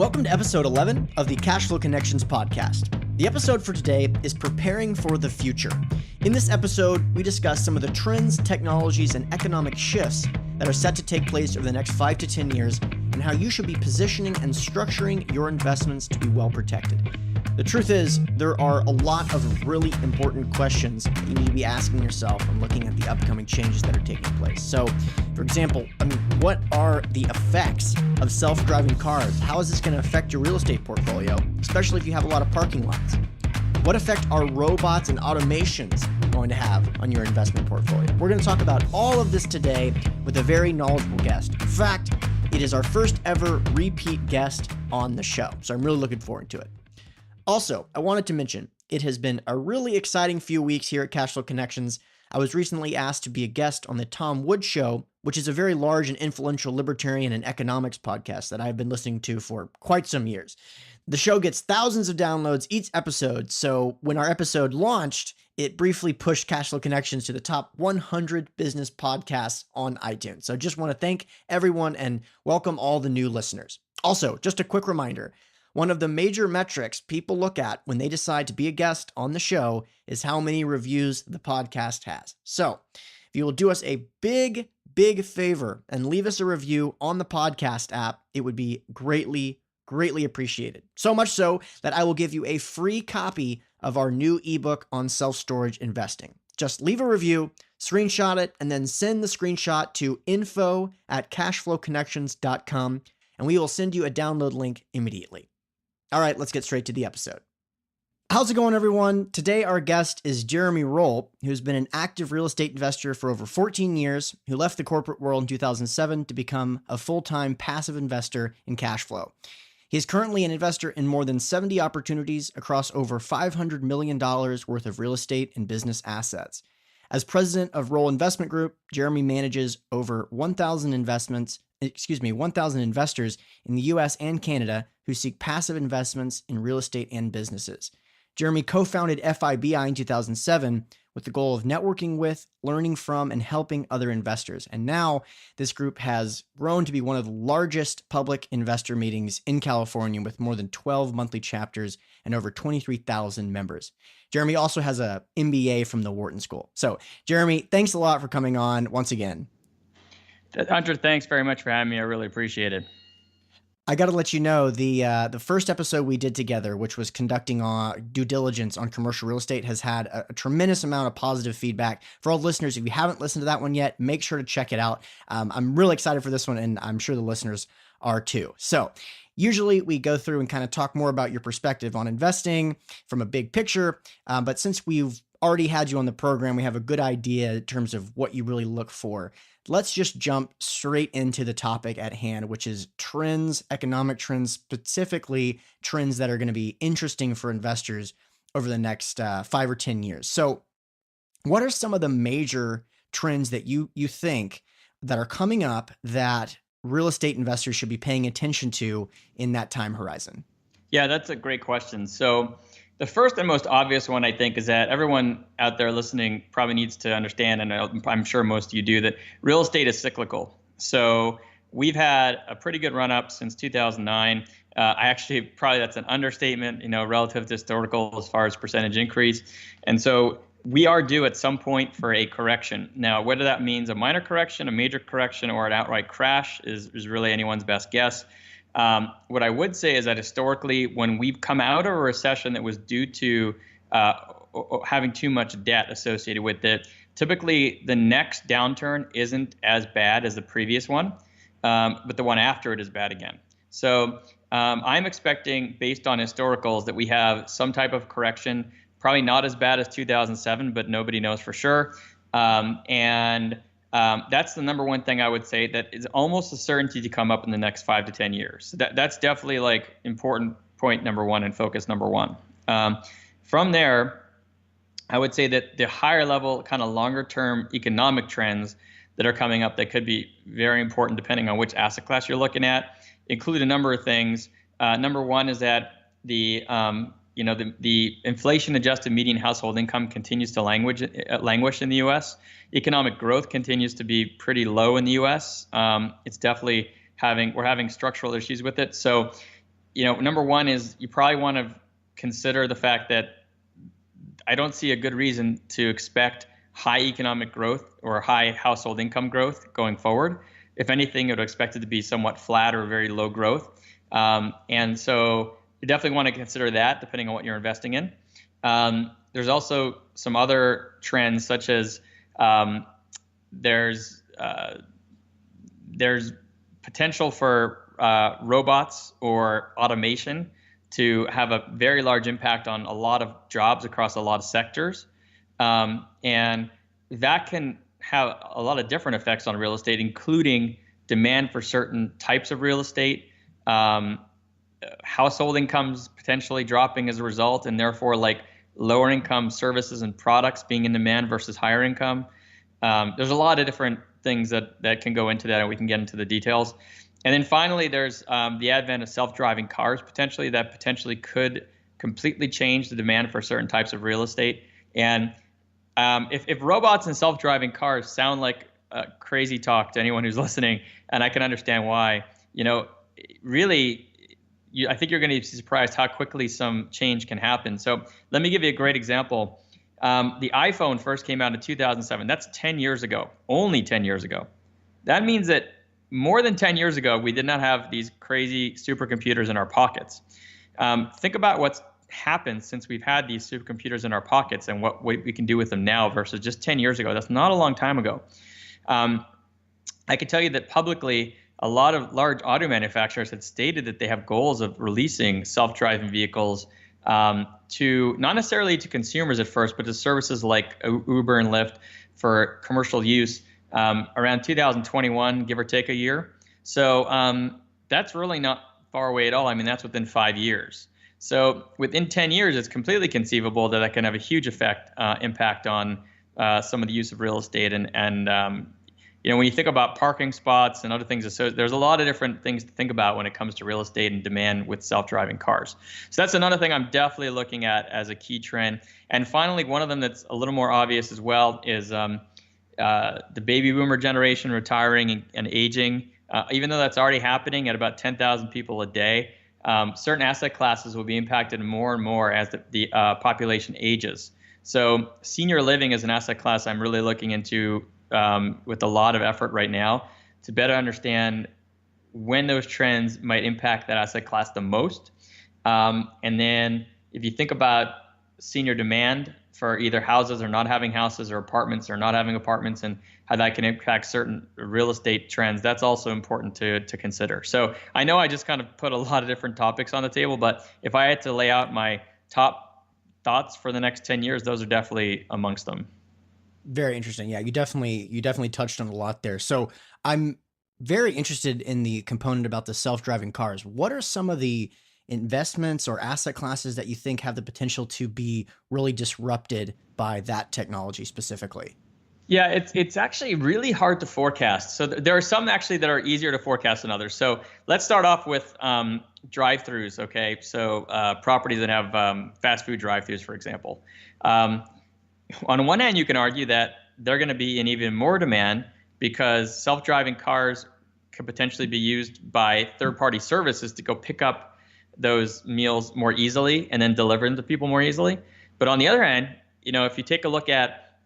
Welcome to episode 11 of the Cashflow Connections podcast. The episode for today is Preparing for the Future. In this episode, we discuss some of the trends, technologies, and economic shifts that are set to take place over the next 5 to 10 years and how you should be positioning and structuring your investments to be well protected. The truth is, there are a lot of really important questions that you need to be asking yourself when looking at the upcoming changes that are taking place. So, for example, what are the effects of self-driving cars? How is this going to affect your real estate portfolio, especially if you have a lot of parking lots? What effect are robots and automations going to have on your investment portfolio? We're going to talk about all of this today with a very knowledgeable guest. In fact, it is our first ever repeat guest on the show, so I'm really looking forward to it. Also, I wanted to mention, it has been a really exciting few weeks here at Cashflow Connections. I was recently asked to be a guest on the Tom Woods Show, which is a very large and influential libertarian and economics podcast that I've been listening to for quite some years. The show gets thousands of downloads each episode, so when our episode launched, it briefly pushed Cashflow Connections to the top 100 business podcasts on iTunes. So just want to thank everyone and welcome all the new listeners. Also, just a quick reminder, one of the major metrics people look at when they decide to be a guest on the show is how many reviews the podcast has. So if you will do us a big favor and leave us a review on the podcast app, it would be greatly appreciated. So much so that I will give you a free copy of our new ebook on self-storage investing. Just leave a review, screenshot it, and then send the screenshot to info@cashflowconnections.com, and we will send you a download link immediately. All right, let's get straight to the episode. How's it going, everyone? Today, our guest is Jeremy Roll, who's been an active real estate investor for over 14 years, who left the corporate world in 2007 to become a full-time passive investor in cash flow. He is currently an investor in more than 70 opportunities across over $500 million worth of real estate and business assets. As president of Roll Investment Group, Jeremy manages over 1,000 investors in the US and Canada who seek passive investments in real estate and businesses. Jeremy co-founded FIBI in 2007 with the goal of networking with, learning from, and helping other investors. And now this group has grown to be one of the largest public investor meetings in California with more than 12 monthly chapters and over 23,000 members. Jeremy also has an MBA from the Wharton School. So Jeremy, thanks a lot for coming on once again. Hunter, thanks very much for having me. I really appreciate it. I got to let you know, the first episode we did together, which was conducting due diligence on commercial real estate, has had a tremendous amount of positive feedback. For all listeners, if you haven't listened to that one yet, make sure to check it out. I'm really excited for this one, and I'm sure the listeners are too. So usually we go through and kind of talk more about your perspective on investing from a big picture, but since we've already had you on the program, we have a good idea in terms of what you really look for. Let's just jump straight into the topic at hand, which is trends, economic trends, specifically trends that are going to be interesting for investors over the next 5 or 10 years. So what are some of the major trends that you think that are coming up that real estate investors should be paying attention to in that time horizon? Yeah, that's a great question. So the first and most obvious one, I think, is that everyone out there listening probably needs to understand, and I'm sure most of you do, that real estate is cyclical. So we've had a pretty good run up since 2009. Probably that's an understatement, relative to historical as far as percentage increase. And so we are due at some point for a correction. Now, whether that means a minor correction, a major correction, or an outright crash is really anyone's best guess. What I would say is that historically, when we've come out of a recession that was due to having too much debt associated with it, typically the next downturn isn't as bad as the previous one, but the one after it is bad again. So I'm expecting, based on historicals, that we have some type of correction, probably not as bad as 2007, but nobody knows for sure. That's the number one thing I would say that is almost a certainty to come up in the next 5 to 10 years. So that's definitely like important point number one and focus number one. From there, I would say that the higher level, kind of longer term economic trends that are coming up that could be very important depending on which asset class you're looking at include a number of things. Number one is that the inflation-adjusted median household income continues to languish in the U.S. Economic growth continues to be pretty low in the U.S. It's definitely we're having structural issues with it. So number one is you probably want to consider the fact that I don't see a good reason to expect high economic growth or high household income growth going forward. If anything, I would expect it to be somewhat flat or very low growth. And so you definitely want to consider that depending on what you're investing in. There's also some other trends such as there's potential for robots or automation to have a very large impact on a lot of jobs across a lot of sectors. And that can have a lot of different effects on real estate, including demand for certain types of real estate, household incomes potentially dropping as a result, and therefore like lower income services and products being in demand versus higher income. There's a lot of different things that can go into that, and we can get into the details. And then finally, there's the advent of self-driving cars that potentially could completely change the demand for certain types of real estate. And if robots and self-driving cars sound like crazy talk to anyone who's listening, and I can understand why, really, I think you're going to be surprised how quickly some change can happen. So let me give you a great example. The iPhone first came out in 2007. That's 10 years ago, only 10 years ago. That means that more than 10 years ago, we did not have these crazy supercomputers in our pockets. Think about what's happened since we've had these supercomputers in our pockets and what we can do with them now versus just 10 years ago. That's not a long time ago. I can tell you that publicly, a lot of large auto manufacturers had stated that they have goals of releasing self-driving vehicles to not necessarily to consumers at first, but to services like Uber and Lyft for commercial use around 2021, give or take a year. So that's really not far away at all. I mean, that's within 5 years. So within 10 years, it's completely conceivable that can have a huge impact on some of the use of real estate. And when you think about parking spots and other things, so there's a lot of different things to think about when it comes to real estate and demand with self-driving cars. So that's another thing I'm definitely looking at as a key trend. And finally, one of them that's a little more obvious as well is the baby boomer generation retiring and aging. Even though that's already happening at about 10,000 people a day, certain asset classes will be impacted more and more as the population ages. So senior living is an asset class I'm really looking into with a lot of effort right now to better understand when those trends might impact that asset class the most. And then if you think about senior demand for either houses or not having houses or apartments or not having apartments and how that can impact certain real estate trends, that's also important to consider. So I know I just kind of put a lot of different topics on the table, but if I had to lay out my top thoughts for the next 10 years, those are definitely amongst them. Very interesting. Yeah, you definitely touched on a lot there. So I'm very interested in the component about the self-driving cars. What are some of the investments or asset classes that you think have the potential to be really disrupted by that technology specifically? Yeah, it's actually really hard to forecast. So there are some actually that are easier to forecast than others. So let's start off with drive-throughs. Okay, so properties that have fast food drive-throughs, for example. On one hand, you can argue that they're going to be in even more demand because self-driving cars could potentially be used by third-party services to go pick up those meals more easily and then deliver them to people more easily. But on the other hand, if you take a look at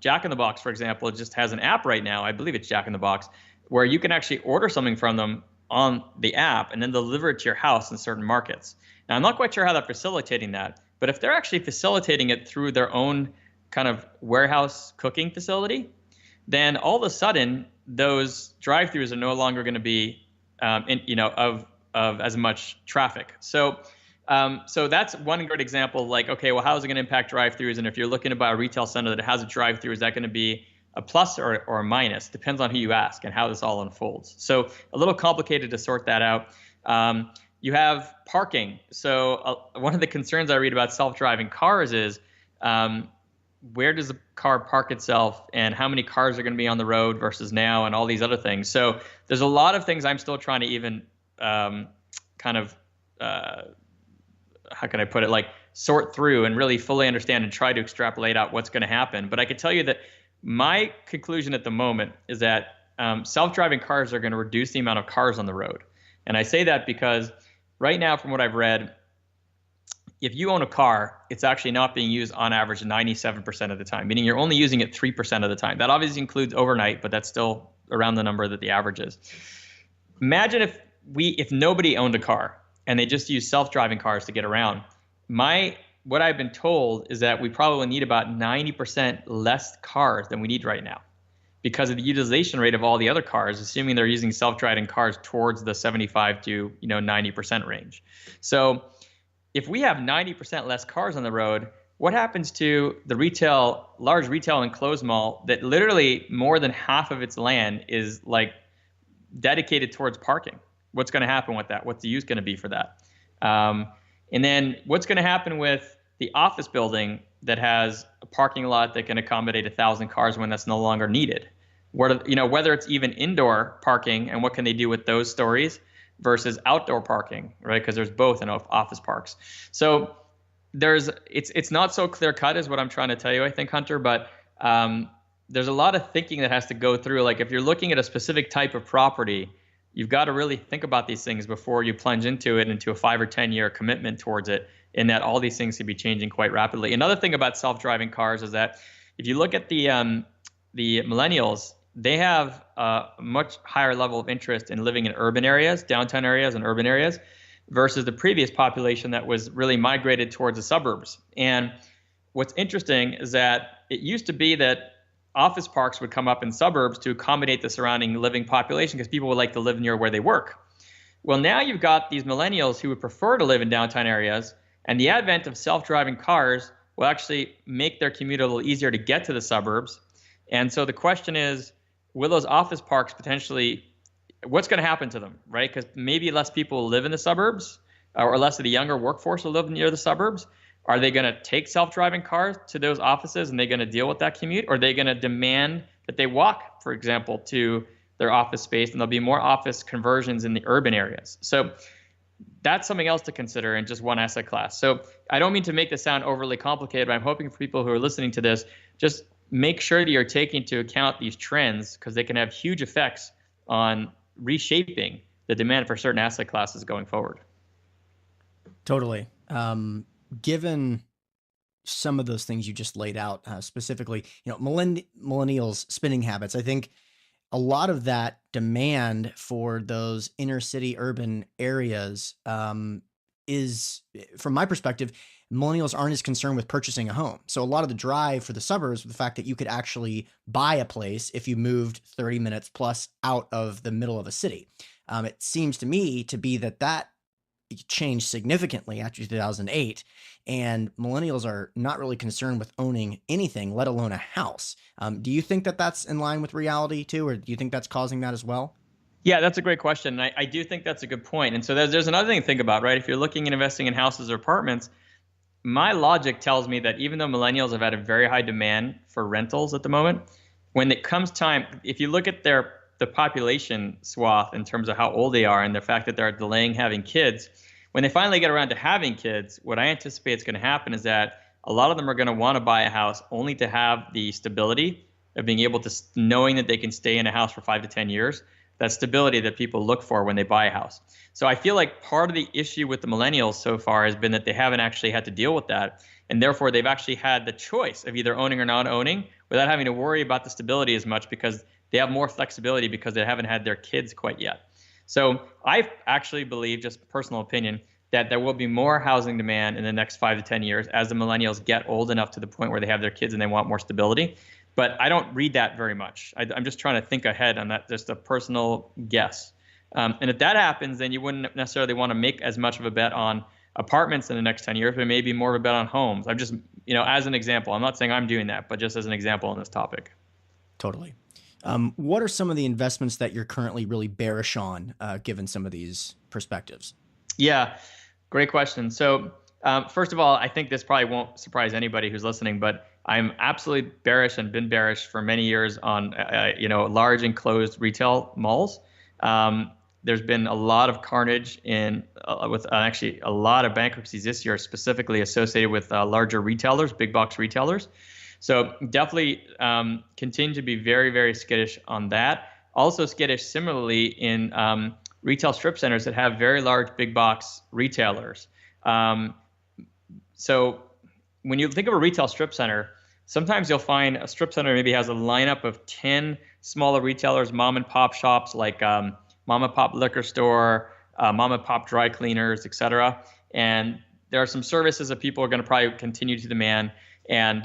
Jack in the Box, for example, it just has an app right now. I believe it's Jack in the Box, where you can actually order something from them on the app and then deliver it to your house in certain markets. Now, I'm not quite sure how they're facilitating that, but if they're actually facilitating it through their own kind of warehouse cooking facility, then all of a sudden those drive-throughs are no longer going to be of as much traffic. So that's one great example. Like, okay, well, how is it going to impact drive-throughs? And if you're looking to buy a retail center that has a drive-through, is that going to be a plus or a minus? Depends on who you ask and how this all unfolds. So a little complicated to sort that out. You have parking. So one of the concerns I read about self-driving cars is where does the car park itself and how many cars are going to be on the road versus now and all these other things. So there's a lot of things I'm still trying to even how can I put it, like sort through and really fully understand and try to extrapolate out what's going to happen. But I can tell you that my conclusion at the moment is that self-driving cars are going to reduce the amount of cars on the road. And I say that because right now, from what I've read, if you own a car, it's actually not being used on average 97% of the time, meaning you're only using it 3% of the time. That obviously includes overnight, but that's still around the number that the average is. Imagine if nobody owned a car and they just use self-driving cars to get around. What I've been told is that we probably need about 90% less cars than we need right now, because of the utilization rate of all the other cars, assuming they're using self-driving cars towards the 75 to 90% range. So if we have 90% less cars on the road, what happens to the large retail enclosed mall that literally more than half of its land is like dedicated towards parking? What's going to happen with that? What's the use going to be for that? And then what's going to happen with the office building that has a parking lot that can accommodate 1,000 cars when that's no longer needed? Whether it's even indoor parking and what can they do with those stories versus outdoor parking, right? Because there's both in office parks. So it's not so clear cut is what I'm trying to tell you, I think, Hunter, but there's a lot of thinking that has to go through. Like if you're looking at a specific type of property, you've got to really think about these things before you plunge into a 5 or 10 year commitment towards it, in that all these things could be changing quite rapidly. Another thing about self-driving cars is that if you look at the millennials, they have a much higher level of interest in living in urban areas, downtown areas and urban areas, versus the previous population that was really migrated towards the suburbs. And what's interesting is that it used to be that office parks would come up in suburbs to accommodate the surrounding living population because people would like to live near where they work. Well, now you've got these millennials who would prefer to live in downtown areas, and the advent of self-driving cars will actually make their commute a little easier to get to the suburbs. And so the question is, will those office parks potentially, what's going to happen to them, right? Because maybe less people will live in the suburbs, or less of the younger workforce will live near the suburbs. Are they going to take self-driving cars to those offices and they're going to deal with that commute? Or are they going to demand that they walk, for example, to their office space, and there'll be more office conversions in the urban areas? So that's something else to consider in just one asset class. So I don't mean to make this sound overly complicated, but I'm hoping for people who are listening to this, just make sure that you're taking into account these trends, because they can have huge effects on reshaping the demand for certain asset classes going forward. Totally. Given some of those things you just laid out, specifically, millennials' spending habits, I think a lot of that demand for those inner city urban areas is, from my perspective, millennials aren't as concerned with purchasing a home. So a lot of the drive for the suburbs, the fact that you could actually buy a place if you moved 30 minutes plus out of the middle of a city. It seems to me to be that changed significantly after 2008, and millennials are not really concerned with owning anything, let alone a house. Do you think that that's in line with reality too, or do you think that's causing that as well? Yeah, that's a great question. I do think that's a good point. And so there's another thing to think about, right? If you're looking at investing in houses or apartments, my logic tells me that even though millennials have had a very high demand for rentals at the moment, when it comes time, if you look at the population swath in terms of how old they are and the fact that they're delaying having kids, when they finally get around to having kids, what I anticipate is going to happen is that a lot of them are going to want to buy a house only to have the stability of being able to, knowing that they can stay in a house for 5 to 10 years, that stability that people look for when they buy a house. So I feel like part of the issue with the millennials so far has been that they haven't actually had to deal with that. And therefore, they've actually had the choice of either owning or not owning without having to worry about the stability as much, because they have more flexibility because they haven't had their kids quite yet. So I actually believe, just personal opinion, that there will be more housing demand in the next 5 to 10 years as the millennials get old enough to the point where they have their kids and they want more stability. But I don't read that very much. I'm just trying to think ahead on that, just a personal guess. And if that happens, then you wouldn't necessarily want to make as much of a bet on apartments in the next 10 years, but maybe more of a bet on homes. I'm just, as an example, I'm not saying I'm doing that, but just as an example on this topic. Totally. What are some of the investments that you're currently really bearish on, given some of these perspectives? Yeah, great question. So first of all, I think this probably won't surprise anybody who's listening, but I'm absolutely bearish and been bearish for many years on large enclosed retail malls. There's been a lot of carnage with actually a lot of bankruptcies this year, specifically associated with larger retailers, big box retailers. So definitely continue to be very, very skittish on that. Also skittish similarly in retail strip centers that have very large big box retailers. So when you think of a retail strip center, sometimes you'll find a strip center maybe has a lineup of 10 smaller retailers, mom and pop shops like mom and pop liquor store, mom and pop dry cleaners, et cetera. And there are some services that people are going to probably continue to demand, and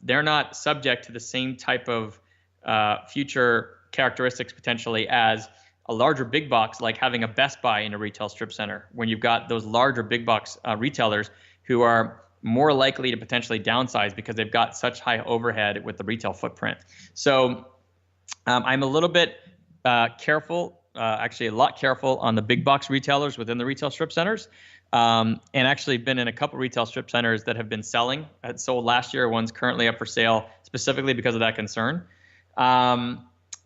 they're not subject to the same type of future characteristics potentially as a larger big box, like having a Best Buy in a retail strip center, when you've got those larger big box retailers who are more likely to potentially downsize because they've got such high overhead with the retail footprint. So I'm a little bit careful, actually a lot careful on the big box retailers within the retail strip centers. And actually been in a couple retail strip centers that have been selling. Had sold last year. One's currently up for sale specifically because of that concern. And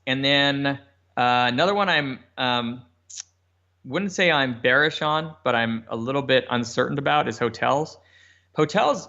then another one I'm wouldn't say I'm bearish on, but I'm a little bit uncertain about is hotels. Hotels,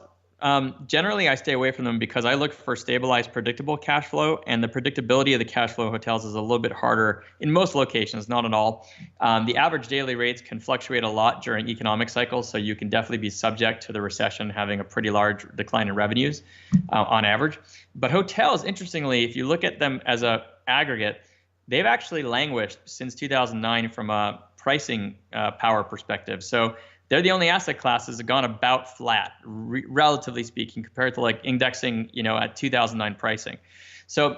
generally I stay away from them because I look for stabilized, predictable cash flow, and the predictability of the cash flow of hotels is a little bit harder in most locations, not at all. The average daily rates can fluctuate a lot during economic cycles, so you can definitely be subject to the recession having a pretty large decline in revenues on average. But hotels, interestingly, if you look at them as a aggregate, they've actually languished since 2009 from a pricing power perspective. So they're the only asset classes that have gone about flat, relatively speaking, compared to like indexing, at 2009 pricing. So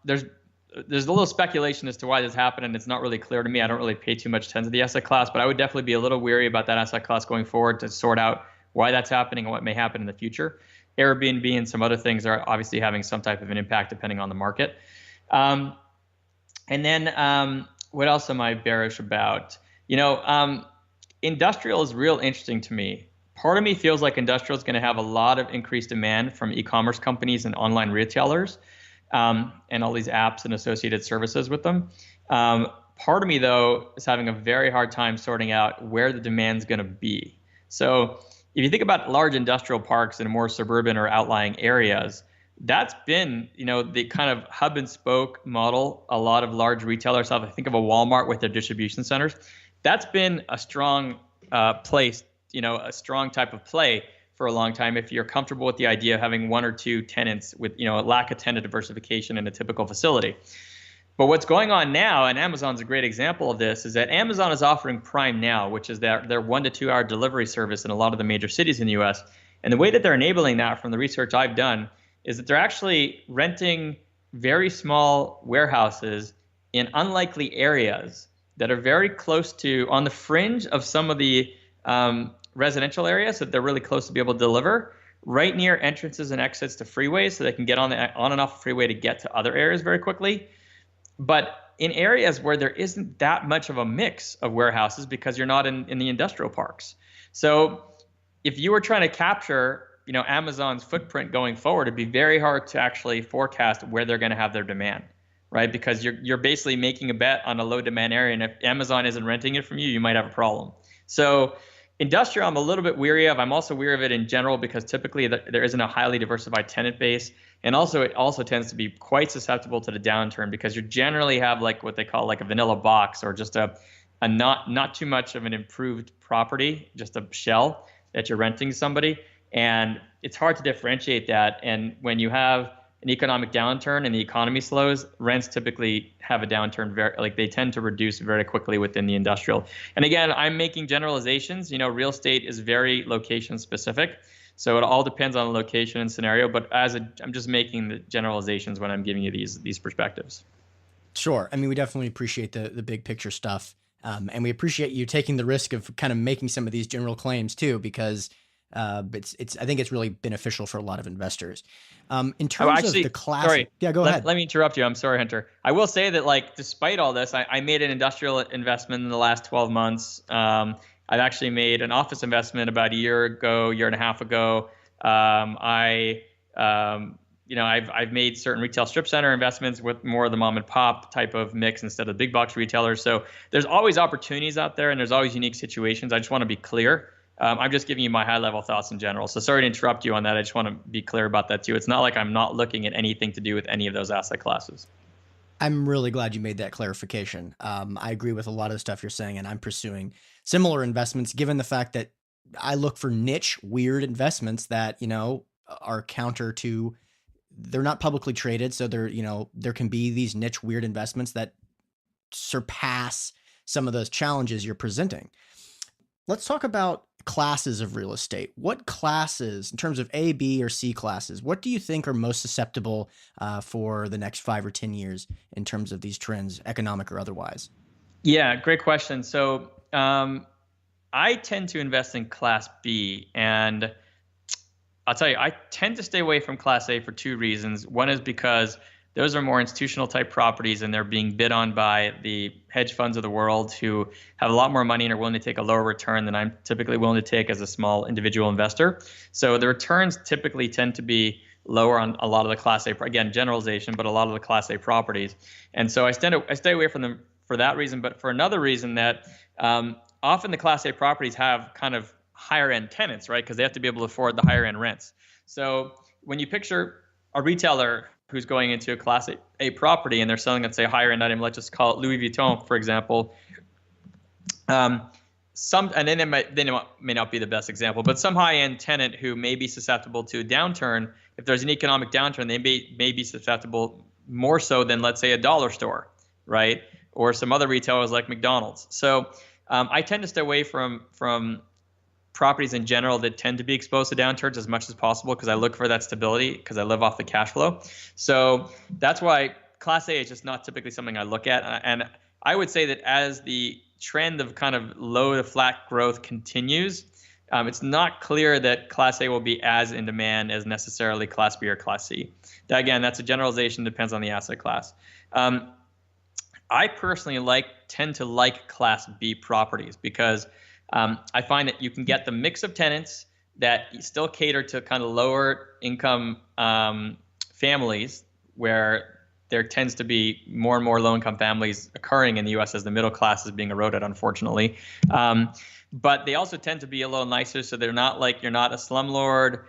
there's a little speculation as to why this happened, and it's not really clear to me. I don't really pay too much attention to the asset class, but I would definitely be a little weary about that asset class going forward to sort out why that's happening and what may happen in the future. Airbnb and some other things are obviously having some type of an impact depending on the market. And then what else am I bearish about? Industrial is real interesting to me. Part of me feels like industrial is going to have a lot of increased demand from e-commerce companies and online retailers, and all these apps and associated services with them. Part of me, though, is having a very hard time sorting out where the demand's going to be. So if you think about large industrial parks in more suburban or outlying areas, that's been, the kind of hub and spoke model a lot of large retailers have. I think of a Walmart with their distribution centers. That's been a strong place, a strong type of play for a long time if you're comfortable with the idea of having one or two tenants with, a lack of tenant diversification in a typical facility. But what's going on now, and Amazon's a great example of this, is that Amazon is offering Prime Now, which is their 1 to 2 hour delivery service in a lot of the major cities in the US. And the way that they're enabling that, from the research I've done, is that they're actually renting very small warehouses in unlikely areas that are very close to, on the fringe of some of the residential areas that they're really close to be able to deliver, right near entrances and exits to freeways, so they can get on and off the freeway to get to other areas very quickly. But in areas where there isn't that much of a mix of warehouses because you're not in the industrial parks. So if you were trying to capture Amazon's footprint going forward, it'd be very hard to actually forecast where they're going to have their demand. Right? Because you're basically making a bet on a low demand area. And if Amazon isn't renting it from you, you might have a problem. So industrial, I'm a little bit weary of. I'm also weary of it in general because typically there isn't a highly diversified tenant base. And also it also tends to be quite susceptible to the downturn because you generally have like what they call like a vanilla box, or just a not too much of an improved property, just a shell that you're renting to somebody. And it's hard to differentiate that. And when you have an economic downturn and the economy slows, rents typically have a downturn. They tend to reduce very quickly within the industrial. And again, I'm making generalizations. Real estate is very location specific, so it all depends on the location and scenario. But I'm just making the generalizations when I'm giving you these perspectives. Sure. I mean, we definitely appreciate the big picture stuff, and we appreciate you taking the risk of kind of making some of these general claims too, because I think it's really beneficial for a lot of investors. In terms of the class, sorry, yeah, go ahead. Let me interrupt you. I'm sorry, Hunter. I will say that despite all this, I made an industrial investment in the last 12 months. I've actually made an office investment about a year and a half ago. I've made certain retail strip center investments with more of the mom and pop type of mix instead of big box retailers. So there's always opportunities out there, and there's always unique situations. I just want to be clear. I'm just giving you my high-level thoughts in general. So sorry to interrupt you on that. I just want to be clear about that too. It's not like I'm not looking at anything to do with any of those asset classes. I'm really glad you made that clarification. I agree with a lot of the stuff you're saying, and I'm pursuing similar investments given the fact that I look for niche, weird investments that, are counter to, they're not publicly traded. So there can be these niche, weird investments that surpass some of those challenges you're presenting. Let's talk about classes of real estate. What classes, in terms of A, B, or C classes, what do you think are most susceptible for the next 5 or 10 years in terms of these trends, economic or otherwise? Yeah, great question. So I tend to invest in Class B, and I'll tell you, I tend to stay away from Class A for two reasons. One is because those are more institutional type properties and they're being bid on by the hedge funds of the world who have a lot more money and are willing to take a lower return than I'm typically willing to take as a small individual investor. So the returns typically tend to be lower on a lot of the Class A, again, generalization, but a lot of the Class A properties. And so I stay away from them for that reason, but for another reason that often the Class A properties have kind of higher end tenants, right? Because they have to be able to afford the higher end rents. So when you picture a retailer who's going into a Class A property and they're selling, let's say, a higher end item, let's just call it Louis Vuitton, for example. And then it may not be the best example, but some high end tenant who may be susceptible to a downturn. If there's an economic downturn, they may be susceptible more so than, let's say, a dollar store, right? Or some other retailers like McDonald's. So I tend to stay away from properties in general that tend to be exposed to downturns as much as possible because I look for that stability because I live off the cash flow. So that's why Class A is just not typically something I look at. And I would say that as the trend of kind of low to flat growth continues, it's not clear that Class A will be as in demand as necessarily Class B or Class C. Again, that's a generalization, depends on the asset class. I personally tend to like Class B properties because I find that you can get the mix of tenants that still cater to kind of lower income families, where there tends to be more and more low income families occurring in the U.S. as the middle class is being eroded, unfortunately. But they also tend to be a little nicer, so they're not like you're not a slumlord.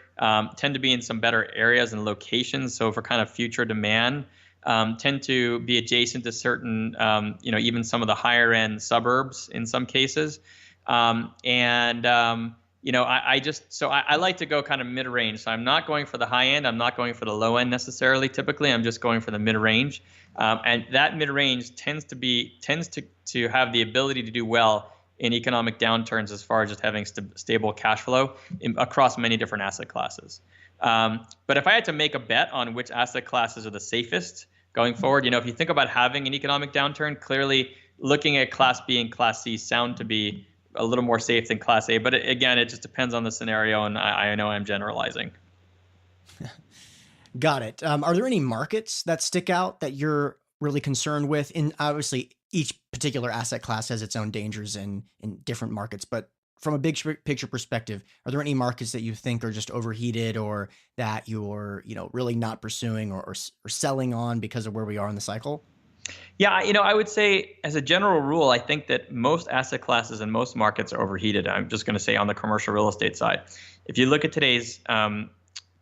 Tend to be in some better areas and locations, so for kind of future demand. Tend to be adjacent to certain, even some of the higher end suburbs in some cases. I like to go kind of mid-range. So I'm not going for the high end. I'm not going for the low end necessarily. Typically, I'm just going for the mid-range. And that mid-range tends to have the ability to do well in economic downturns as far as just having stable cash flow across many different asset classes. But if I had to make a bet on which asset classes are the safest going forward, if you think about having an economic downturn, clearly looking at Class B and Class C sound to be a little more safe than Class A. But again, it just depends on the scenario, and I know I'm generalizing. Got it. Are there any markets that stick out that you're really concerned with? In obviously, each particular asset class has its own dangers in different markets, but from a big picture perspective, are there any markets that you think are just overheated or that you're, really not pursuing or selling on because of where we are in the cycle? Yeah, I would say as a general rule, I think that most asset classes and most markets are overheated. I'm just going to say on the commercial real estate side. If you look at today's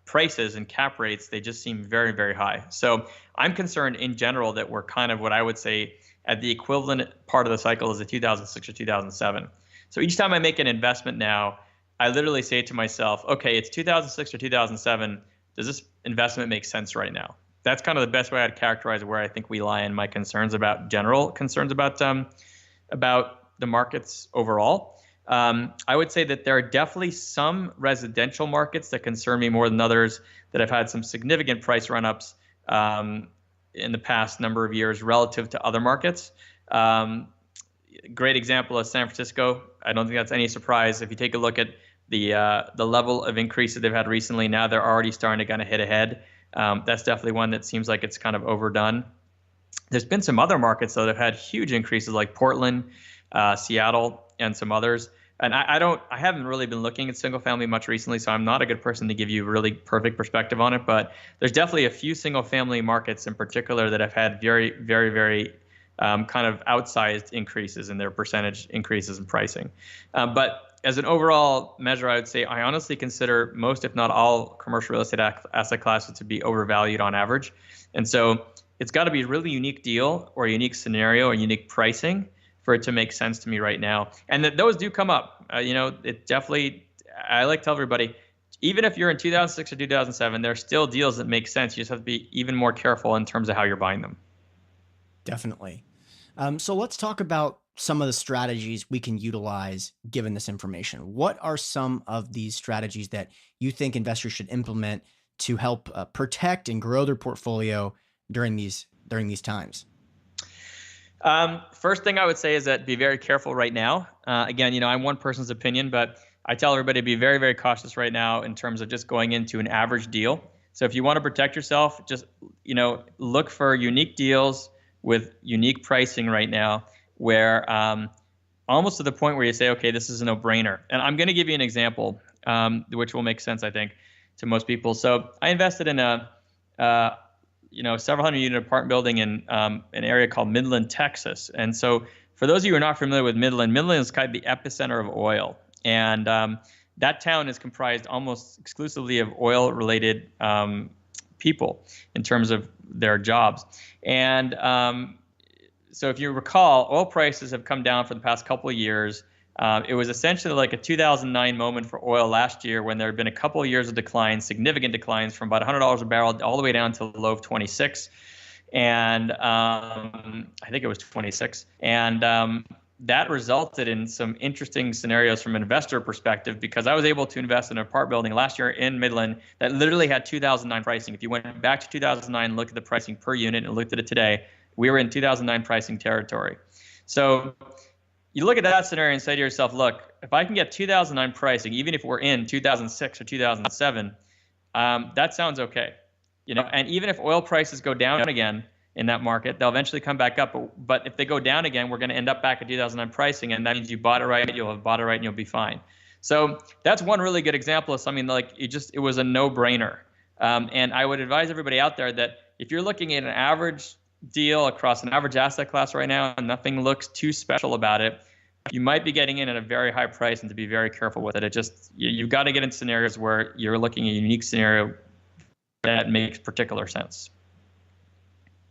prices and cap rates, they just seem very, very high. So I'm concerned in general that we're kind of what I would say at the equivalent part of the cycle as the 2006 or 2007. So each time I make an investment now, I literally say to myself, okay, it's 2006 or 2007. Does this investment make sense right now? That's kind of the best way I'd characterize where I think we lie in my general concerns about the markets overall. I would say that there are definitely some residential markets that concern me more than others that have had some significant price run-ups in the past number of years relative to other markets. Great example is San Francisco. I don't think that's any surprise. If you take a look at the level of increases they've had recently, now they're already starting to kind of hit ahead. That's definitely one that seems like it's kind of overdone. There's been some other markets though that have had huge increases, like Portland, Seattle, and some others. And I haven't really been looking at single family much recently, so I'm not a good person to give you a really perfect perspective on it. But there's definitely a few single family markets in particular that have had very, very, very kind of outsized increases in their percentage increases in pricing. But as an overall measure, I would say I honestly consider most, if not all, commercial real estate asset classes to be overvalued on average. And so it's got to be a really unique deal or a unique scenario or unique pricing for it to make sense to me right now. And those do come up. It definitely, I like to tell everybody, even if you're in 2006 or 2007, there are still deals that make sense. You just have to be even more careful in terms of how you're buying them. Definitely. So let's talk about some of the strategies we can utilize given this information. What are some of these strategies that you think investors should implement to help protect and grow their portfolio during these times? First thing I would say is that be very careful right now. Again, I'm one person's opinion, but I tell everybody to be very, very cautious right now in terms of just going into an average deal. So if you want to protect yourself, just look for unique deals with unique pricing right now, where almost to the point where you say, okay, this is a no-brainer. And I'm going to give you an example, which will make sense, I think, to most people. So I invested in a several hundred unit apartment building in an area called Midland, Texas. And so for those of you who are not familiar with Midland is kind of the epicenter of oil. And that town is comprised almost exclusively of oil-related people in terms of their jobs. And so if you recall, oil prices have come down for the past couple of years. It was essentially like a 2009 moment for oil last year when there had been a couple of years of declines, significant declines from about $100 a barrel all the way down to the low of 26. And I think it was 26. And that resulted in some interesting scenarios from an investor perspective, because I was able to invest in an apartment building last year in Midland that literally had 2009 pricing. If you went back to 2009 and looked at the pricing per unit and looked at it today, we were in 2009 pricing territory. So you look at that scenario and say to yourself, look, if I can get 2009 pricing, even if we're in 2006 or 2007, that sounds okay. And even if oil prices go down again in that market, they'll eventually come back up. But if they go down again, we're going to end up back at 2009 pricing, and that means you bought it right, you'll have bought it right, and you'll be fine. So that's one really good example of something like it was a no-brainer. And I would advise everybody out there that if you're looking at an average deal across an average asset class right now and nothing looks too special about it, you might be getting in at a very high price, and to be very careful with it. You've got to get into scenarios where you're looking at a unique scenario that makes particular sense.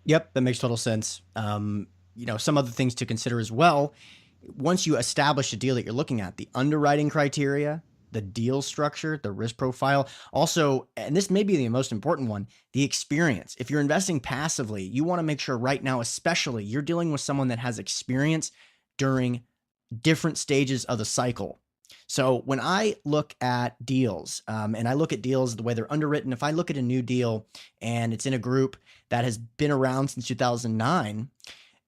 Yep, that makes total sense. Some other things to consider as well. Once you establish a deal that you're looking at, the underwriting criteria, the deal structure, the risk profile, also, and this may be the most important one, the experience. If you're investing passively, you want to make sure right now, especially, you're dealing with someone that has experience during different stages of the cycle. So when I look at deals, and I look at deals the way they're underwritten, if I look at a new deal and it's in a group that has been around since 2009,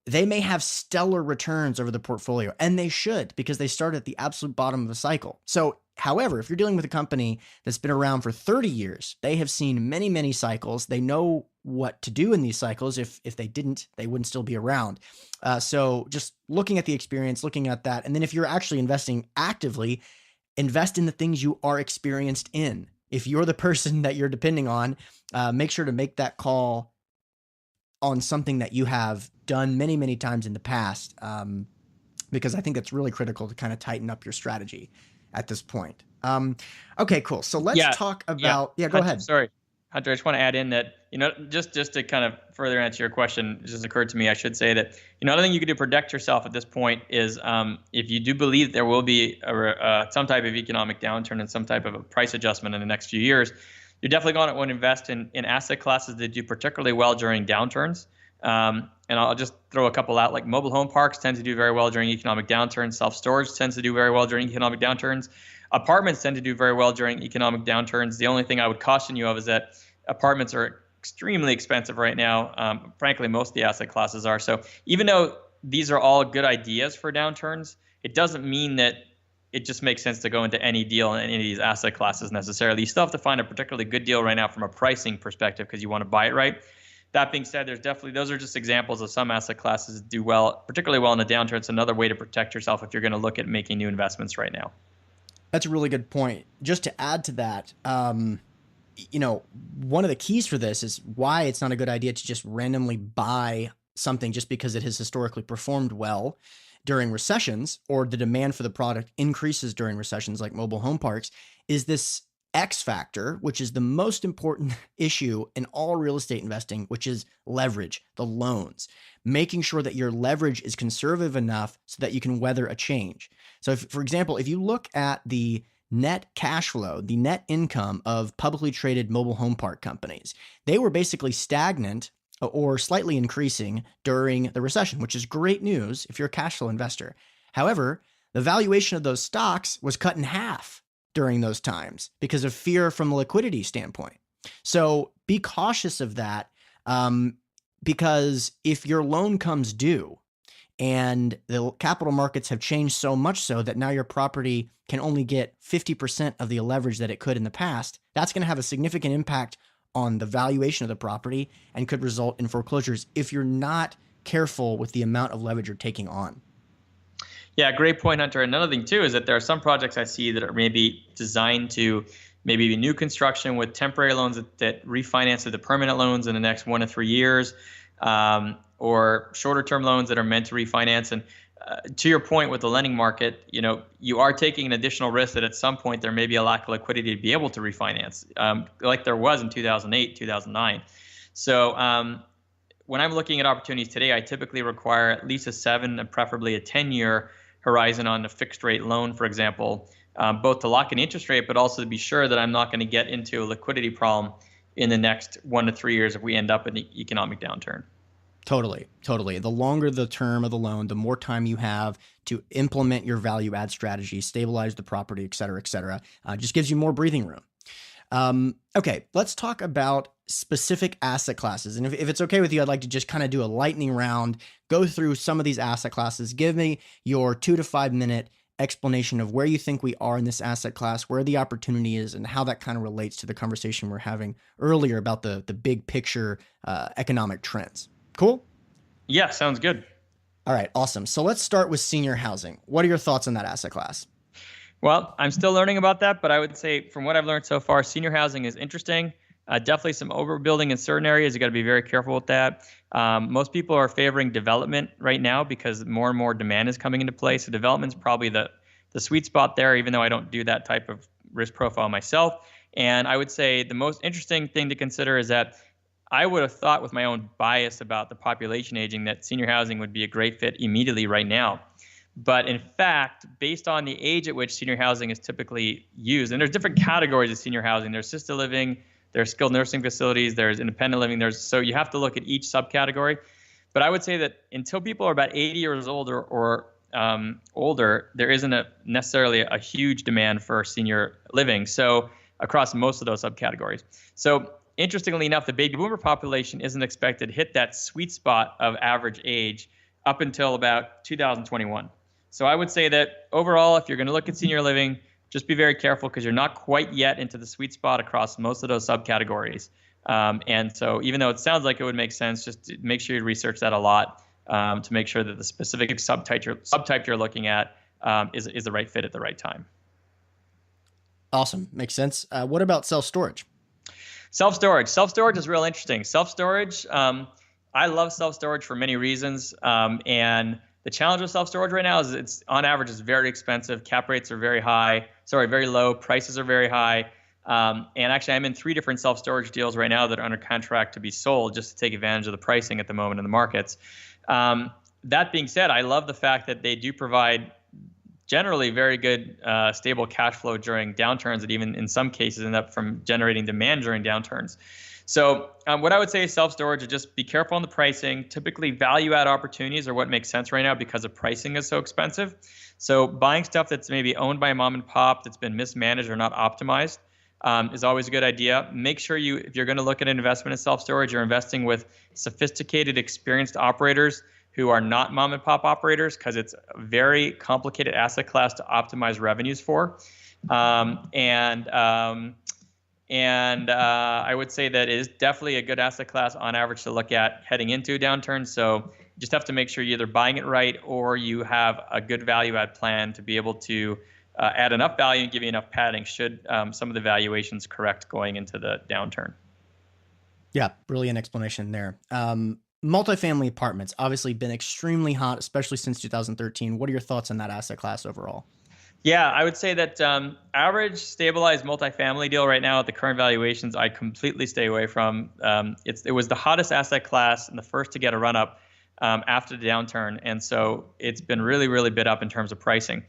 they may have stellar returns over the portfolio, and they should, because they start at the absolute bottom of the cycle. So, however, if you're dealing with a company that's been around for 30 years, they have seen many, many cycles. They know what to do in these cycles. If they didn't, they wouldn't still be around. So just looking at the experience, looking at that. And then if you're actually investing actively, invest in the things you are experienced in. If you're the person that you're depending on, make sure to make that call on something that you have done many, many times in the past, because I think that's really critical to kind of tighten up your strategy at this point. Okay, cool. So let's talk about, go ahead. Sorry, Hunter, I just want to add in that, just to kind of further answer your question, it just occurred to me, I should say that, another thing you can do to protect yourself at this point is if you do believe there will be some type of economic downturn and some type of a price adjustment in the next few years, you're definitely going to want to invest in asset classes that do particularly well during downturns. And I'll just throw a couple out, like mobile home parks tend to do very well during economic downturns. Self-storage tends to do very well during economic downturns. Apartments tend to do very well during economic downturns. The only thing I would caution you of is that apartments are extremely expensive right now. Frankly, most of the asset classes are. So even though these are all good ideas for downturns, it doesn't mean that it just makes sense to go into any deal in any of these asset classes necessarily. You still have to find a particularly good deal right now from a pricing perspective because you want to buy it right. That being said, those are just examples of some asset classes that do well, particularly well in the downturn. It's another way to protect yourself if you're going to look at making new investments right now. That's a really good point. Just to add to that, one of the keys for this is why it's not a good idea to just randomly buy something just because it has historically performed well during recessions, or the demand for the product increases during recessions like mobile home parks, is this X factor, which is the most important issue in all real estate investing, which is leverage, the loans, making sure that your leverage is conservative enough so that you can weather a change. So if, for example, if you look at the net cash flow, the net income of publicly traded mobile home park companies, they were basically stagnant or slightly increasing during the recession, which is great news if you're a cash flow investor. However, the valuation of those stocks was cut in half during those times because of fear from a liquidity standpoint. So be cautious of that, because if your loan comes due and the capital markets have changed so much so that now your property can only get 50% of the leverage that it could in the past, that's going to have a significant impact on the valuation of the property and could result in foreclosures if you're not careful with the amount of leverage you're taking on. Yeah, great point, Hunter. Another thing too is that there are some projects I see that are maybe designed to maybe be new construction with temporary loans that refinance to the permanent loans in the next 1 to 3 years, or shorter term loans that are meant to refinance. And to your point with the lending market, you are taking an additional risk that at some point there may be a lack of liquidity to be able to refinance, like there was in 2008, 2009. So when I'm looking at opportunities today, I typically require at least a 7 and preferably a 10-year horizon on a fixed rate loan, for example, both to lock in interest rate, but also to be sure that I'm not going to get into a liquidity problem in the next 1 to 3 years if we end up in an economic downturn. Totally. The longer the term of the loan, the more time you have to implement your value add strategy, stabilize the property, et cetera, just gives you more breathing room. Okay, let's talk about specific asset classes. And if it's okay with you, I'd like to just kind of do a lightning round, go through some of these asset classes. Give me your 2 to 5 minute explanation of where you think we are in this asset class, where the opportunity is, and how that kind of relates to the conversation we're having earlier about the big picture economic trends. Cool? Yeah, sounds good. All right, awesome. So let's start with senior housing. What are your thoughts on that asset class? Well, I'm still learning about that, but I would say from what I've learned so far, senior housing is interesting. Definitely some overbuilding in certain areas. You got to be very careful with that. Most people are favoring development right now because more and more demand is coming into play. So development's probably the sweet spot there, even though I don't do that type of risk profile myself. And I would say the most interesting thing to consider is that I would have thought with my own bias about the population aging that senior housing would be a great fit immediately right now. But in fact, based on the age at which senior housing is typically used, and there's different categories of senior housing. There's assisted living, there's skilled nursing facilities, there's independent living. So you have to look at each subcategory. But I would say that until people are about 80 years old or older, there isn't necessarily a huge demand for senior living. So across most of those subcategories. So interestingly enough, the baby boomer population isn't expected to hit that sweet spot of average age up until about 2021. So I would say that overall, if you're going to look at senior living, just be very careful because you're not quite yet into the sweet spot across most of those subcategories. And so even though it sounds like it would make sense, just make sure you research that a lot to make sure that the specific subtype you're looking at is the right fit at the right time. Awesome. Makes sense. What about self-storage? Self-storage is real interesting. Self-storage, I love self-storage for many reasons. And the challenge with self-storage right now is it's on average is very expensive. Cap rates are very low. Prices are very high. And actually, I'm in 3 different self-storage deals right now that are under contract to be sold just to take advantage of the pricing at the moment in the markets. That being said, I love the fact that they do provide generally very good, stable cash flow during downturns that even in some cases end up from generating demand during downturns. So what I would say is self-storage is just be careful on the pricing. Typically, value-add opportunities are what makes sense right now because the pricing is so expensive. So buying stuff that's maybe owned by a mom and pop that's been mismanaged or not optimized is always a good idea. Make sure if you're going to look at an investment in self-storage, you're investing with sophisticated, experienced operators who are not mom and pop operators because it's a very complicated asset class to optimize revenues for. And I would say that it is definitely a good asset class on average to look at heading into a downturn. So you just have to make sure you're either buying it right or you have a good value add plan to be able to add enough value and give you enough padding should some of the valuations correct going into the downturn. Yeah, brilliant explanation there. Multifamily apartments, obviously been extremely hot, especially since 2013. What are your thoughts on that asset class overall? Yeah, I would say that average stabilized multifamily deal right now at the current valuations, I completely stay away from. It was the hottest asset class and the first to get a run up after the downturn, and so it's been really, really bid up in terms of pricing.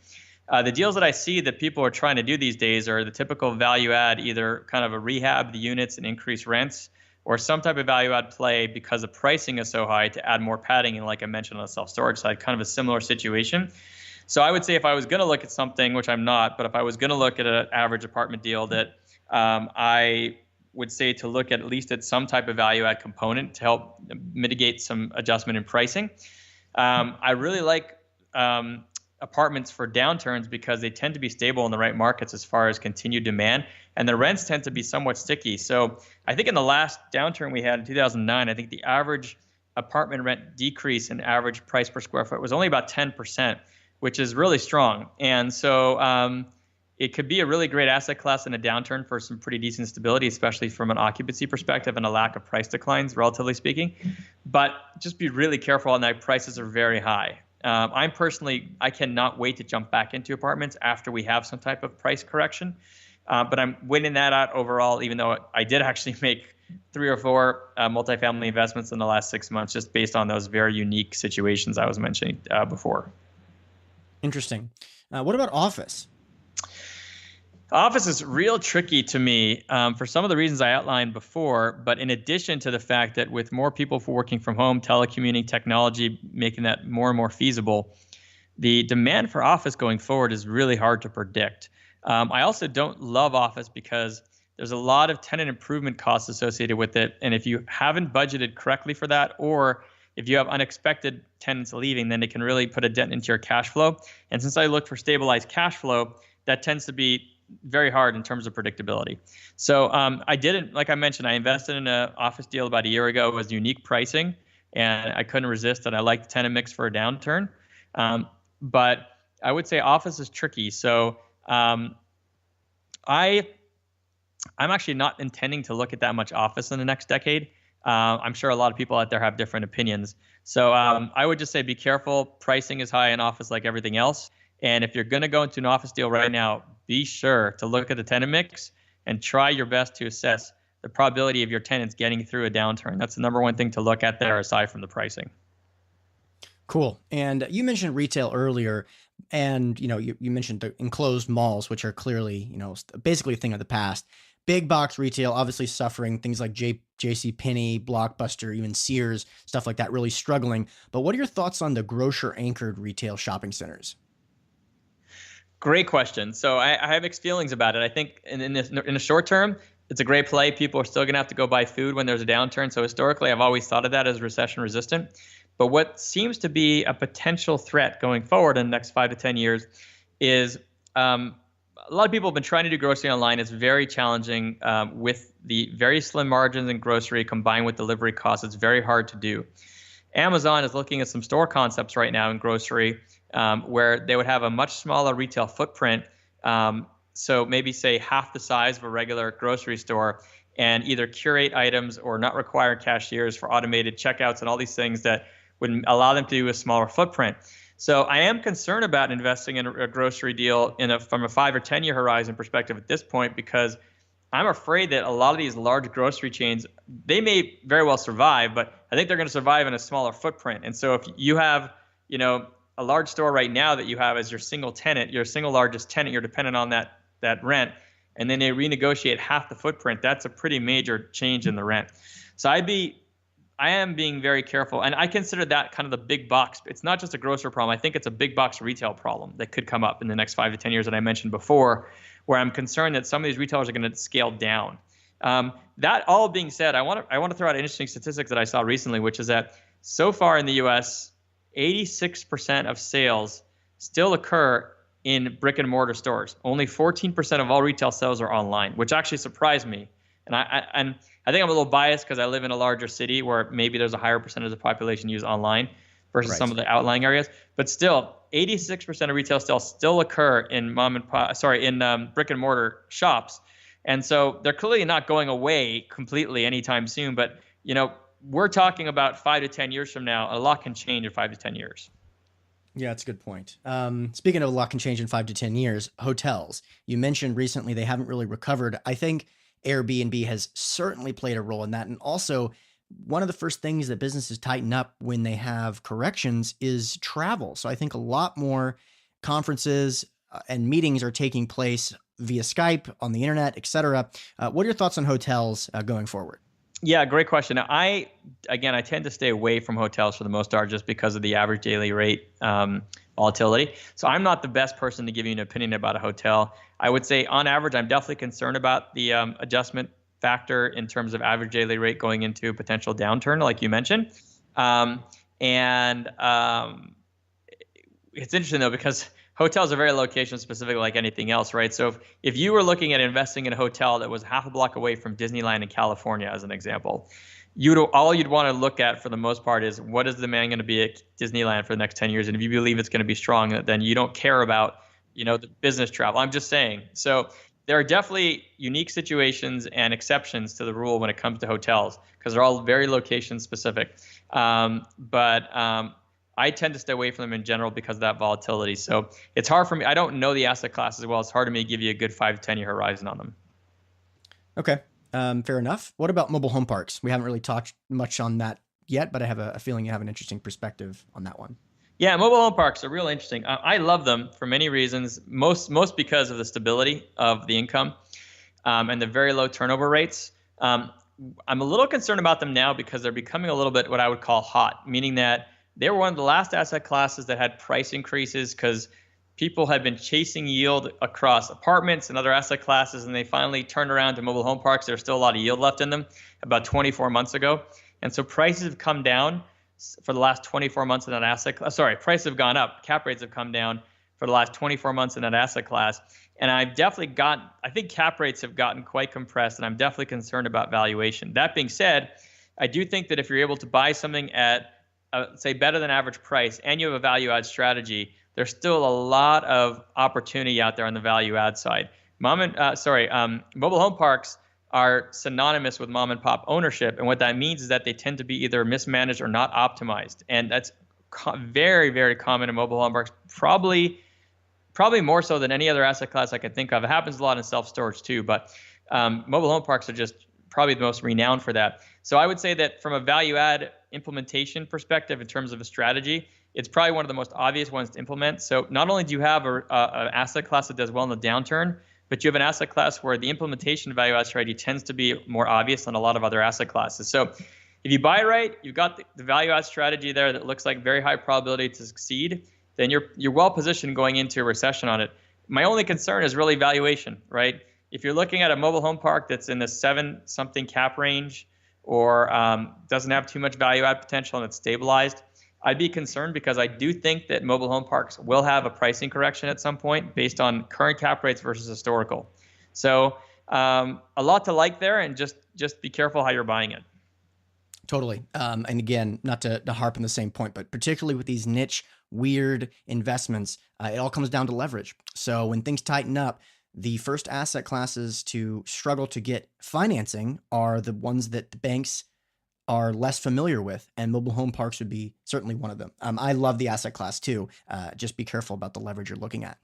The deals that I see that people are trying to do these days are the typical value add, either kind of a rehab the units and increase rents, or some type of value add play because the pricing is so high to add more padding. And like I mentioned on the self storage side, kind of a similar situation. So I would say if I was going to look at something, which I'm not, but if I was going to look at an average apartment deal, that I would say to look at least at some type of value add component to help mitigate some adjustment in pricing. I really like apartments for downturns because they tend to be stable in the right markets as far as continued demand, and the rents tend to be somewhat sticky. So I think in the last downturn we had in 2009, I think the average apartment rent decrease in average price per square foot was only about 10%, which is really strong. And so it could be a really great asset class in a downturn for some pretty decent stability, especially from an occupancy perspective and a lack of price declines, relatively speaking. But just be really careful on that. Prices are very high. I cannot wait to jump back into apartments after we have some type of price correction. But I'm waiting that out overall, even though I did actually make 3 or 4 multifamily investments in the last 6 months, just based on those very unique situations I was mentioning before. Interesting. What about office? Office is real tricky to me for some of the reasons I outlined before, but in addition to the fact that with more people working from home, telecommuting technology making that more and more feasible, the demand for office going forward is really hard to predict. I also don't love office because there's a lot of tenant improvement costs associated with it, and if you haven't budgeted correctly for that, or if you have unexpected tenants leaving, then it can really put a dent into your cash flow. And since I look for stabilized cash flow, that tends to be very hard in terms of predictability. So I didn't, like I mentioned, I invested in an office deal about a year ago. It was unique pricing, and I couldn't resist it. I like the tenant mix for a downturn. But I would say office is tricky. So I'm actually not intending to look at that much office in the next decade. I'm sure a lot of people out there have different opinions. So I would just say be careful. Pricing is high in office like everything else. And if you're going to go into an office deal right now, be sure to look at the tenant mix and try your best to assess the probability of your tenants getting through a downturn. That's the number one thing to look at there aside from the pricing. Cool. And you mentioned retail earlier, and you mentioned the enclosed malls, which are clearly basically a thing of the past. Big box retail obviously suffering, things like J.C. Penney, Blockbuster, even Sears, stuff like that really struggling. But what are your thoughts on the grocer anchored retail shopping centers? Great question. So I have mixed feelings about it. I think in the short term, it's a great play. People are still going to have to go buy food when there's a downturn. So historically, I've always thought of that as recession resistant. But what seems to be a potential threat going forward in the next 5 to 10 years is a lot of people have been trying to do grocery online. It's very challenging with the very slim margins in grocery combined with delivery costs. It's very hard to do. Amazon is looking at some store concepts right now in grocery where they would have a much smaller retail footprint. So maybe say half the size of a regular grocery store, and either curate items or not require cashiers for automated checkouts and all these things that would allow them to do a smaller footprint. So I am concerned about investing in a grocery deal from a 5 or 10 year horizon perspective at this point, because I'm afraid that a lot of these large grocery chains, they may very well survive, but I think they're going to survive in a smaller footprint. And so if you have, a large store right now that you have as your single tenant, your single largest tenant, you're dependent on that rent, and then they renegotiate half the footprint, that's a pretty major change in the rent. So I am being very careful, and I consider that kind of the big box. It's not just a grocer problem. I think it's a big box retail problem that could come up in the next 5 to 10 years that I mentioned before, where I'm concerned that some of these retailers are going to scale down. That all being said, I want to throw out an interesting statistics that I saw recently, which is that so far in the U.S., 86% of sales still occur in brick and mortar stores. Only 14% of all retail sales are online, which actually surprised me. And I think I'm a little biased because I live in a larger city where maybe there's a higher percentage of the population use online versus some of the outlying areas. But still, 86% of retail sales still occur in brick and mortar shops. And so they're clearly not going away completely anytime soon. But, we're talking about 5 to 10 years from now. A lot can change in 5 to 10 years. Yeah, that's a good point. Speaking of a lot can change in 5 to 10 years, hotels. You mentioned recently they haven't really recovered. I think Airbnb has certainly played a role in that. And also, one of the first things that businesses tighten up when they have corrections is travel. So I think a lot more conferences and meetings are taking place via Skype, on the internet, et cetera. What are your thoughts on hotels going forward? Yeah, great question. Now, I tend to stay away from hotels for the most part just because of the average daily rate volatility. So I'm not the best person to give you an opinion about a hotel. I would say on average, I'm definitely concerned about the adjustment factor in terms of average daily rate going into a potential downturn, like you mentioned. Um, and It's interesting though, because hotels are very location specific, like anything else, right? So if you were looking at investing in a hotel that was half a block away from Disneyland in California, as an example, all you'd want to look at for the most part is what is the demand going to be at Disneyland for the next 10 years? And if you believe it's going to be strong, then you don't care about, the business travel. I'm just saying. So there are definitely unique situations and exceptions to the rule when it comes to hotels because they're all very location specific. But I tend to stay away from them in general because of that volatility. So it's hard for me. I don't know the asset class as well. It's hard for me to give you a good 5 to 10 year horizon on them. Okay. Fair enough. What about mobile home parks? We haven't really talked much on that yet, but I have a feeling you have an interesting perspective on that one. Yeah, mobile home parks are real interesting. I love them for many reasons. Most because of the stability of the income and the very low turnover rates. I'm a little concerned about them now because they're becoming a little bit what I would call hot, meaning that they were one of the last asset classes that had price increases because people had been chasing yield across apartments and other asset classes, and they finally turned around to mobile home parks. There's still a lot of yield left in them about 24 months ago. And so prices have come down for the last 24 months in that asset class. Sorry, prices have gone up. Cap rates have come down for the last 24 months in that asset class. And I think cap rates have gotten quite compressed, and I'm definitely concerned about valuation. That being said, I do think that if you're able to buy something at say better than average price and you have a value add strategy, there's still a lot of opportunity out there on the value add side. Mobile home parks are synonymous with mom and pop ownership. And what that means is that they tend to be either mismanaged or not optimized. And that's very, very common in mobile home parks, probably more so than any other asset class I could think of. It happens a lot in self-storage too, but mobile home parks are just probably the most renowned for that. So I would say that from a value add implementation perspective in terms of a strategy, it's probably one of the most obvious ones to implement. So not only do you have an asset class that does well in the downturn, but you have an asset class where the implementation of value add strategy tends to be more obvious than a lot of other asset classes. So if you buy right, you've got the value add strategy there that looks like very high probability to succeed, then you're well positioned going into a recession on it. My only concern is really valuation, right? If you're looking at a mobile home park that's in the 7-something cap range or doesn't have too much value add potential and it's stabilized, I'd be concerned because I do think that mobile home parks will have a pricing correction at some point based on current cap rates versus historical. So a lot to like there, and just be careful how you're buying it. Totally. And again, not to harp on the same point, but particularly with these niche, weird investments, it all comes down to leverage. So when things tighten up, the first asset classes to struggle to get financing are the ones that the banks are less familiar with, and mobile home parks would be certainly one of them. I love the asset class too. Just be careful about the leverage you're looking at.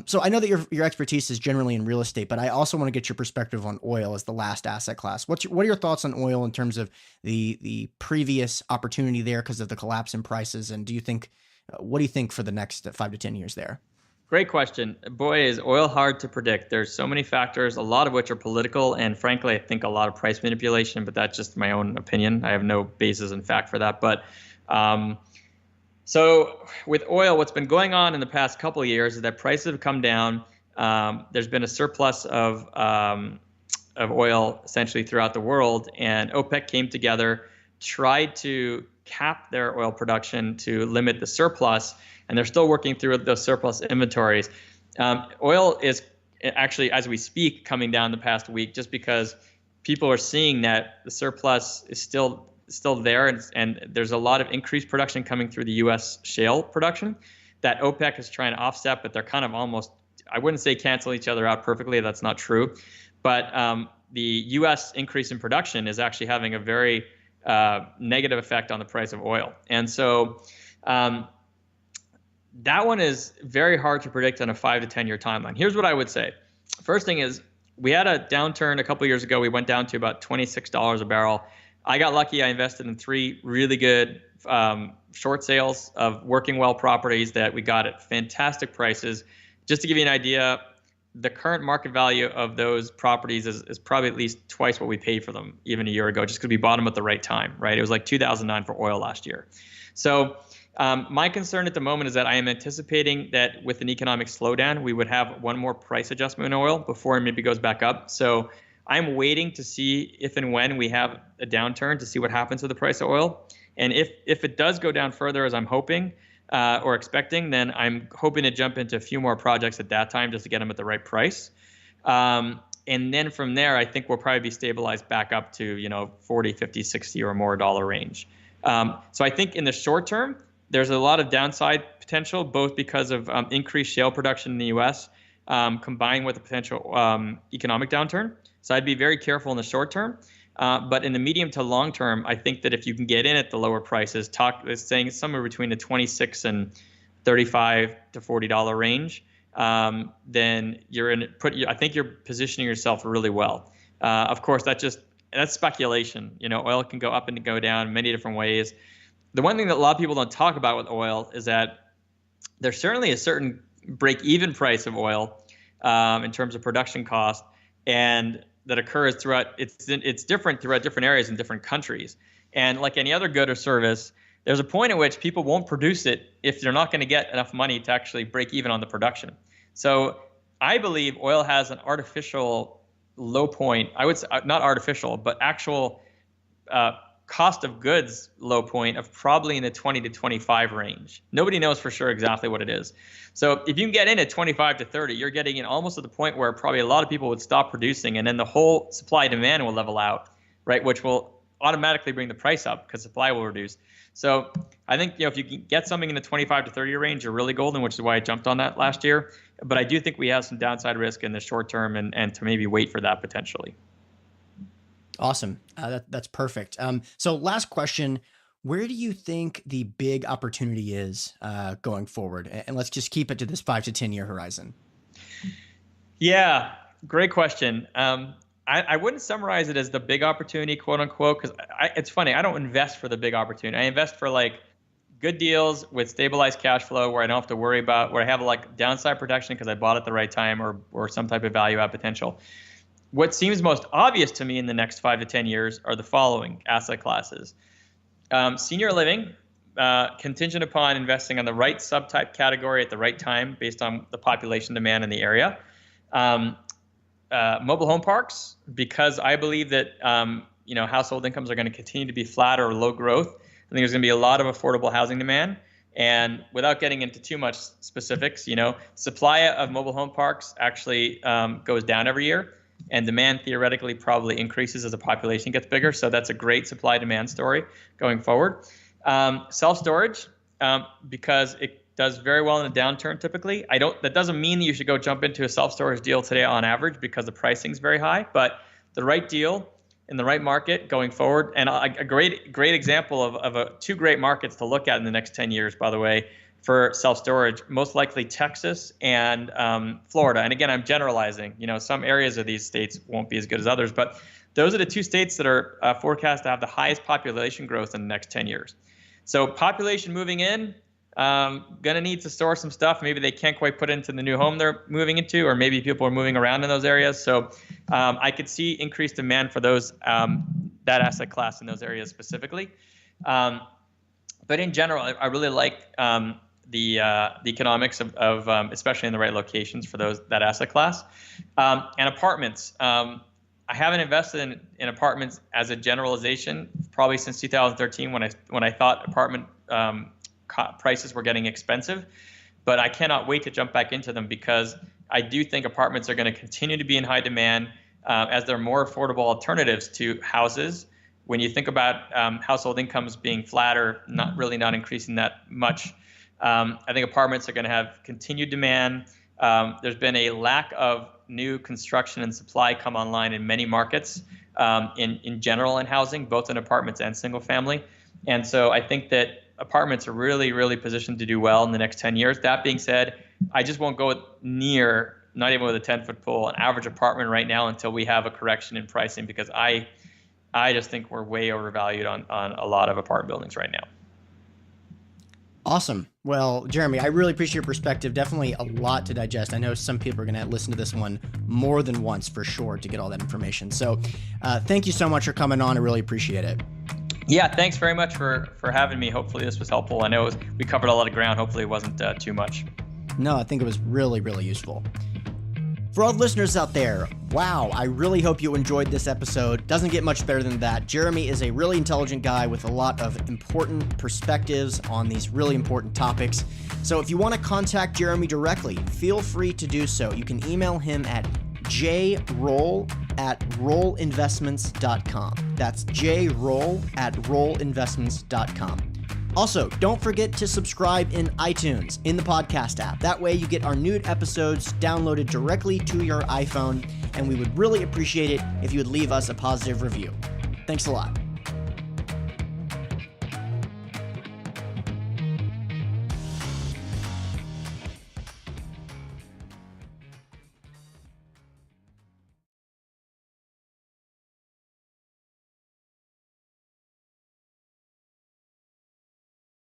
So I know that your expertise is generally in real estate, but I also want to get your perspective on oil as the last asset class. What are your thoughts on oil in terms of the previous opportunity there because of the collapse in prices? And what do you think for the next 5 to 10 years there? Great question. Boy, is oil hard to predict. There's so many factors, a lot of which are political, and frankly, I think a lot of price manipulation, but that's just my own opinion. I have no basis in fact for that. But so with oil, what's been going on in the past couple of years is that prices have come down. There's been a surplus of oil essentially throughout the world, and OPEC came together, tried to cap their oil production to limit the surplus, and they're still working through those surplus inventories. Oil is actually, as we speak, coming down the past week just because people are seeing that the surplus is still there, and there's a lot of increased production coming through the U.S. shale production that OPEC is trying to offset, but they're kind of almost, I wouldn't say cancel each other out perfectly, that's not true, but the U.S. increase in production is actually having a very negative effect on the price of oil. And so That one is very hard to predict on a 5 to 10 year timeline. Here's what I would say. First thing is, we had a downturn a couple of years ago. We went down to about $26 a barrel. I got lucky. I invested in 3 really good short sales of working well properties that we got at fantastic prices. Just to give you an idea, the current market value of those properties is probably at least twice what we paid for them even a year ago, just because we bought them at the right time, right? It was like 2009 for oil last year. So my concern at the moment is that I am anticipating that with an economic slowdown, we would have one more price adjustment in oil before it maybe goes back up. So I'm waiting to see if and when we have a downturn to see what happens to the price of oil. And if it does go down further, as I'm hoping or expecting, then I'm hoping to jump into a few more projects at that time just to get them at the right price. And then from there, I think we'll probably be stabilized back up to 40, 50, 60 or more dollar range. So I think in the short term, there's a lot of downside potential, both because of increased shale production in the U.S. Combined with a potential economic downturn. So I'd be very careful in the short term. But in the medium to long term, I think that if you can get in at the lower prices, saying somewhere between the 26 and 35 to $40 range, then I think you're positioning yourself really well. Of course, that's speculation. Oil can go up and go down many different ways. The one thing that a lot of people don't talk about with oil is that there's certainly a certain break-even price of oil in terms of production cost, and that occurs throughout. It's different throughout different areas in different countries. And like any other good or service, there's a point at which people won't produce it if they're not going to get enough money to actually break even on the production. So I believe oil has an artificial low point. I would say not artificial, but actual cost of goods low point of probably in the 20 to 25 range. Nobody knows for sure exactly what it is. So if you can get in at 25 to 30, you're getting in almost to the point where probably a lot of people would stop producing, and then the whole supply demand will level out, right? Which will automatically bring the price up because supply will reduce. So I think if you can get something in the 25 to 30 range, you're really golden, which is why I jumped on that last year. But I do think we have some downside risk in the short term, and to maybe wait for that potentially. Awesome. That's perfect. So last question, where do you think the big opportunity is going forward? And let's just keep it to this 5 to 10 year horizon. Yeah, great question. I wouldn't summarize it as the big opportunity, quote unquote, because it's funny. I don't invest for the big opportunity. I invest for like good deals with stabilized cash flow where I don't have to worry about, where I have like downside protection because I bought at the right time or some type of value add potential. What seems most obvious to me in the next 5 to 10 years are the following asset classes. Senior living, contingent upon investing on the right subtype category at the right time based on the population demand in the area. Mobile home parks, because I believe that household incomes are going to continue to be flat or low growth. I think there's going to be a lot of affordable housing demand. And without getting into too much specifics, supply of mobile home parks actually goes down every year. And demand theoretically probably increases as the population gets bigger. So that's a great supply-demand story going forward. Self-storage, because it does very well in a downturn typically. That doesn't mean that you should go jump into a self-storage deal today on average because the pricing is very high. But the right deal in the right market going forward, and a great example of two great markets to look at in the next 10 years, by the way, for self-storage, most likely Texas and Florida. And again, I'm generalizing. Some areas of these states won't be as good as others, but those are the two states that are forecast to have the highest population growth in the next 10 years. So population moving in, gonna need to store some stuff. Maybe they can't quite put into the new home they're moving into, or maybe people are moving around in those areas. So I could see increased demand for those that asset class in those areas specifically. But in general, I really like the economics of especially in the right locations for that asset class. And apartments. I haven't invested in apartments as a generalization probably since 2013 when I thought apartment prices were getting expensive. But I cannot wait to jump back into them because I do think apartments are going to continue to be in high demand as they're more affordable alternatives to houses. When you think about household incomes being flat or not increasing that much, I think apartments are going to have continued demand. There's been a lack of new construction and supply come online in many markets in general in housing, both in apartments and single family. And so I think that apartments are really, really positioned to do well in the next 10 years. That being said, I just won't go near, not even with a 10-foot pool, an average apartment right now until we have a correction in pricing, because I just think we're way overvalued on a lot of apartment buildings right now. Awesome. Well, Jeremy, I really appreciate your perspective. Definitely a lot to digest. I know some people are going to listen to this one more than once for sure to get all that information. So thank you so much for coming on. I really appreciate it. Yeah, thanks very much for having me. Hopefully this was helpful. I know we covered a lot of ground. Hopefully it wasn't too much. No, I think it was really, really useful. For all the listeners out there, wow, I really hope you enjoyed this episode. Doesn't get much better than that. Jeremy is a really intelligent guy with a lot of important perspectives on these really important topics. So if you want to contact Jeremy directly, feel free to do so. You can email him at jroll@rollinvestments.com. That's jroll@rollinvestments.com. Also, don't forget to subscribe in iTunes in the podcast app. That way you get our new episodes downloaded directly to your iPhone, and we would really appreciate it if you would leave us a positive review. Thanks a lot.